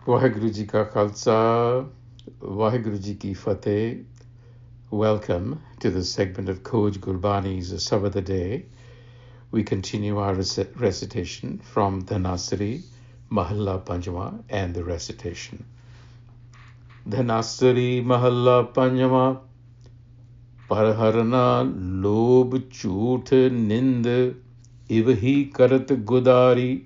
Waheguru Ji Ka Khalsa, Waheguru Ji Ki Fateh. Welcome to the segment of Coach Gurbani's a-sabad-a-day. We continue our recitation from Dhanasari, Mahalla Panjama, and the recitation. Dhanasari Mahalla Panjama, Harana Lobh Jhuth Nind, Ivhi Karat Gudari,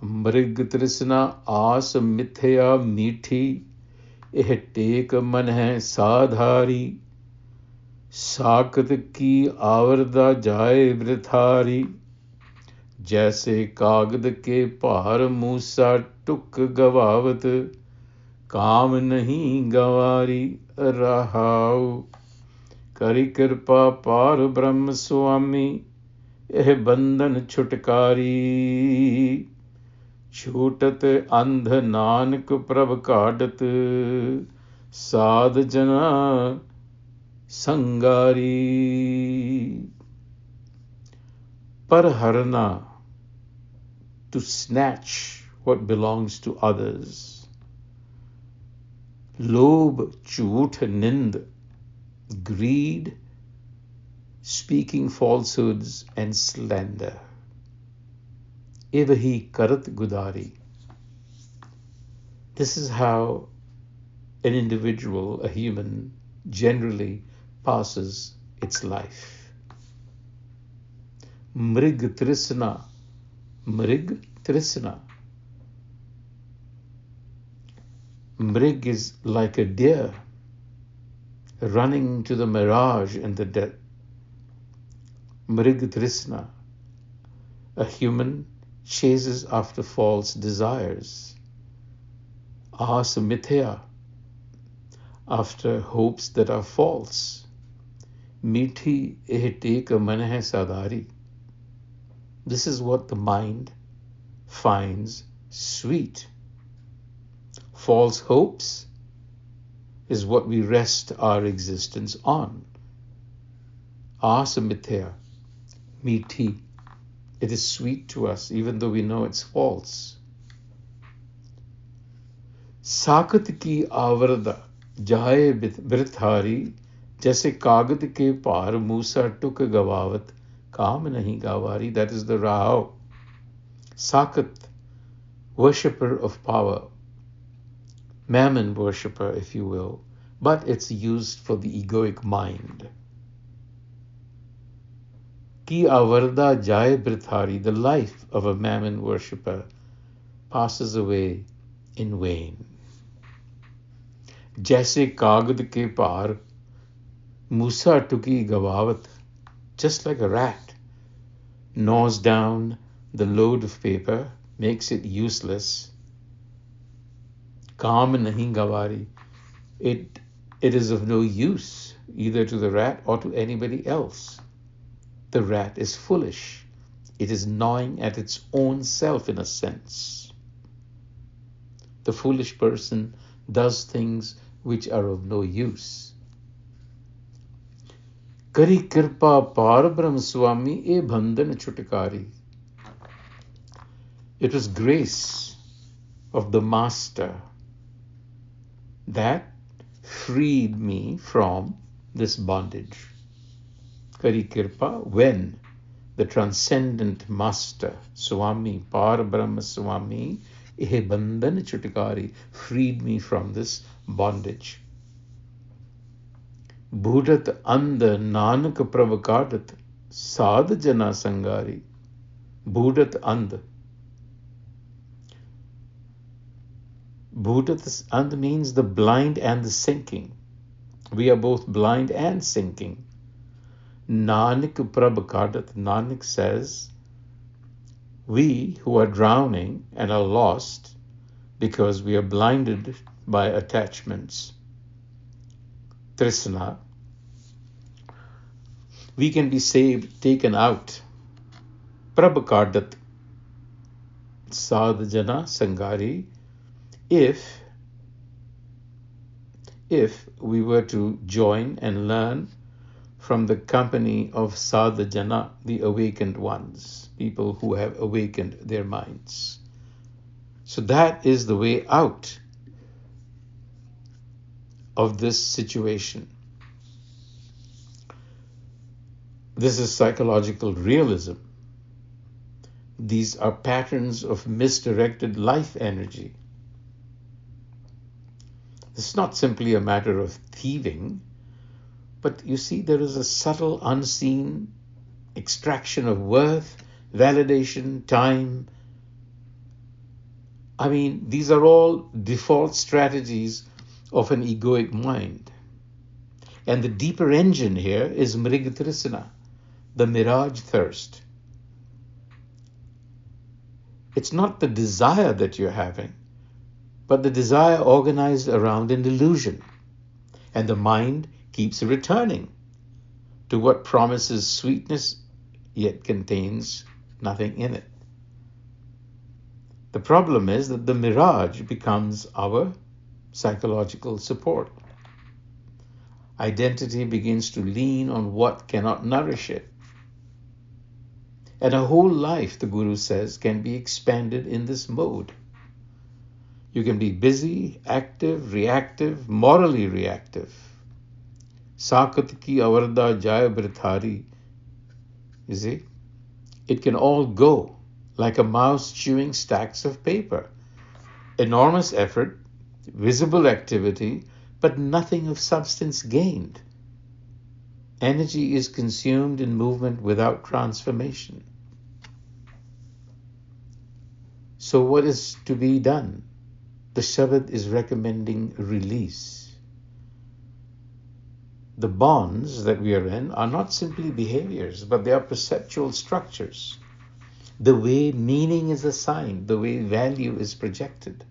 मृग तृष्णा आस मिथ्या मीठी यह take मन है साधारी साकत की आवरदा जाए वृथारी जैसे कागद के भार मूसा टुक गवावत काम नहीं गवारी रहाओ करी कृपा पार ब्रह्म स्वामी यह बंधन छुटकारी छूटत अंध नानक प्रभ काटत साध जना संगारी पर हरना to snatch what belongs to others, lobh jhoot nind, greed, speaking falsehoods and slander, Evahi karat gudari. This is how an individual, a human, generally passes its life. Mrig trisna. Mrig trisna. Mrig is like a deer running to the mirage and the death. Mrig trisna. A human chases after false desires. Asa mithya, after hopes that are false. Mithi eh tek man hai sadari. This is what the mind finds sweet. False hopes is what we rest our existence on. Asa mithya, mithi. It is sweet to us, even though we know it's false. साकत की आवर्दा जाए वृथारी जैसे कागद के पार मूसा टुक गवावत काम नहीं गावारी. That is the Rao. Sakat, worshipper of power, mammon worshipper, if you will, but it's used for the egoic mind. Ki avarda jai brithari, the life of a mammon worshipper passes away in vain. Jaise kagad ke par musa tuki gawawat, just like a rat gnaws down the load of paper, makes it useless. Kaam nahi gawari, it is of no use either to the rat or to anybody else. The rat is foolish. It is gnawing at its own self in a sense. The foolish person does things which are of no use. Kari kirpa par brahm swami e bandhan chutkari. It was grace of the master that freed me from this bondage. Kari Kirpa, when the transcendent master, Swami, Par Brahma Swami, eh bandhan chutkari, freed me from this bondage. Bhudat and nanak pravakadat sad jana sangari. Bhudat and. Bhudat and means the blind and the sinking. We are both blind and sinking. Nanak Prabhakadat, Nanak says, we who are drowning and are lost because we are blinded by attachments, Trisna, we can be saved, taken out. Prabhakadat, Sadhjana Sangari, if we were to join and learn from the company of sadhajana, the awakened ones, people who have awakened their minds. So that is the way out of this situation. This is psychological realism. These are patterns of misdirected life energy. It's not simply a matter of thieving, but you see, there is a subtle, unseen extraction of worth, validation, time. I mean, these are all default strategies of an egoic mind. And the deeper engine here is mrigatrisana, the mirage thirst. It's not the desire that you're having, but the desire organized around an illusion. And the mind keeps returning to what promises sweetness yet contains nothing in it. The problem is that the mirage becomes our psychological support. Identity begins to lean on what cannot nourish it. And a whole life, the Guru says, can be expanded in this mode. You can be busy, active, reactive, morally reactive. Sakat ki avarda jaya brithari. You see? It can all go like a mouse chewing stacks of paper. Enormous effort, visible activity, but nothing of substance gained. Energy is consumed in movement without transformation. So what is to be done? The Shabad is recommending release. The bonds that we are in are not simply behaviors, but they are perceptual structures. The way meaning is assigned, the way value is projected.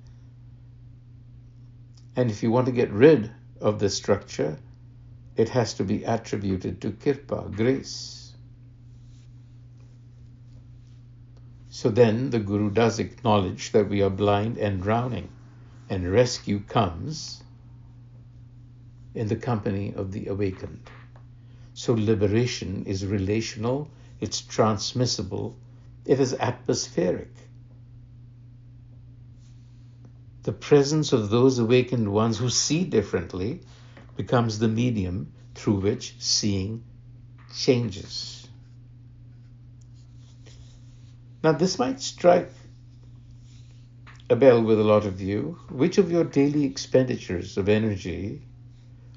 And if you want to get rid of the structure, it has to be attributed to kirpa, grace. So then the Guru does acknowledge that we are blind and drowning, and rescue comes in the company of the awakened. So liberation is relational, it's transmissible, it is atmospheric. The presence of those awakened ones who see differently becomes the medium through which seeing changes. Now, this might strike a bell with a lot of you. Which of your daily expenditures of energy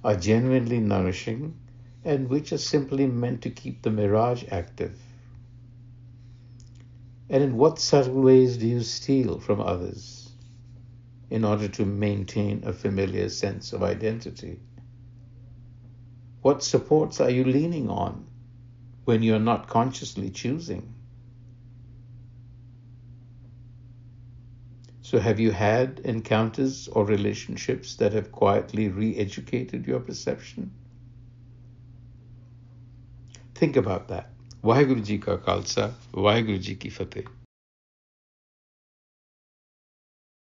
are genuinely nourishing and which are simply meant to keep the mirage active? And in what subtle ways do you steal from others in order to maintain a familiar sense of identity? What supports are you leaning on when you're not consciously choosing? So have you had encounters or relationships that have quietly re-educated your perception? Think about that. Vaheguru Ji Ka Khalsa, Vaheguru Ji Ki Fateh.